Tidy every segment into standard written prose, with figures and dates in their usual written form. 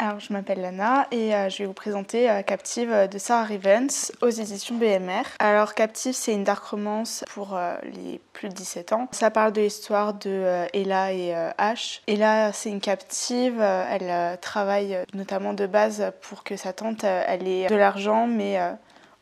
Alors, je m'appelle Lana et je vais vous présenter Captive de Sarah Rivens aux éditions BMR. Alors, Captive, c'est une dark romance pour les plus de 17 ans. Ça parle de l'histoire de Ella et Ash. Ella, c'est une captive. Elle travaille notamment de base pour que sa tante elle ait de l'argent, mais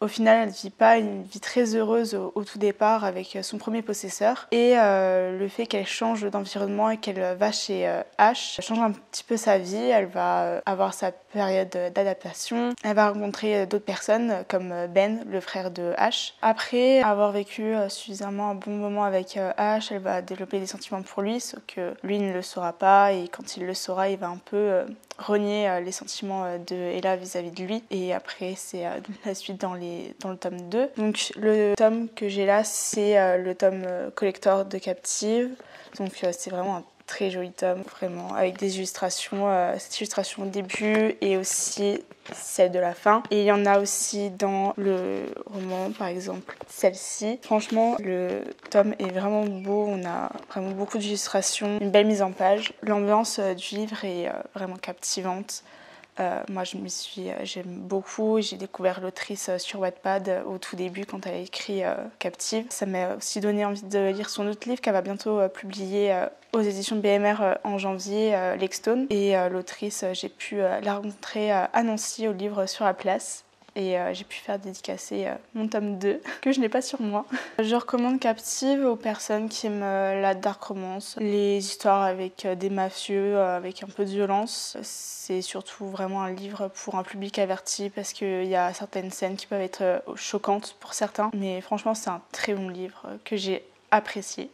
au final, elle ne vit pas une vie très heureuse au tout départ avec son premier possesseur. Et le fait qu'elle change d'environnement et qu'elle va chez Ash change un petit peu sa vie. Elle va avoir sa période d'adaptation. Elle va rencontrer d'autres personnes comme Ben, le frère de Ash. Après avoir vécu suffisamment un bon moment avec Ash, elle va développer des sentiments pour lui, sauf que lui ne le saura pas. Et quand il le saura, il va un peu renier les sentiments de Ella vis-à-vis de lui. Et après, c'est la suite dans le tome 2. Donc le tome que j'ai là, c'est le tome collector de Captive. Donc c'est vraiment un très joli tome, vraiment, avec des illustrations, cette illustration au début et aussi celle de la fin. Et il y en a aussi dans le roman, par exemple, celle-ci. Franchement, le tome est vraiment beau, on a vraiment beaucoup d'illustrations, une belle mise en page. L'ambiance du livre est vraiment captivante. Moi, j'aime beaucoup. J'ai découvert l'autrice sur Wattpad au tout début quand elle a écrit Captive. Ça m'a aussi donné envie de lire son autre livre qu'elle va bientôt publier aux éditions BMR en janvier, Lexstone. Et l'autrice, j'ai pu la rencontrer à Nancy au livre Sur la place. Et j'ai pu faire dédicacer mon tome 2, que je n'ai pas sur moi. Je recommande Captive aux personnes qui aiment la dark romance, les histoires avec des mafieux, avec un peu de violence. C'est surtout vraiment un livre pour un public averti parce qu'il y a certaines scènes qui peuvent être choquantes pour certains. Mais franchement, c'est un très bon livre que j'ai apprécié.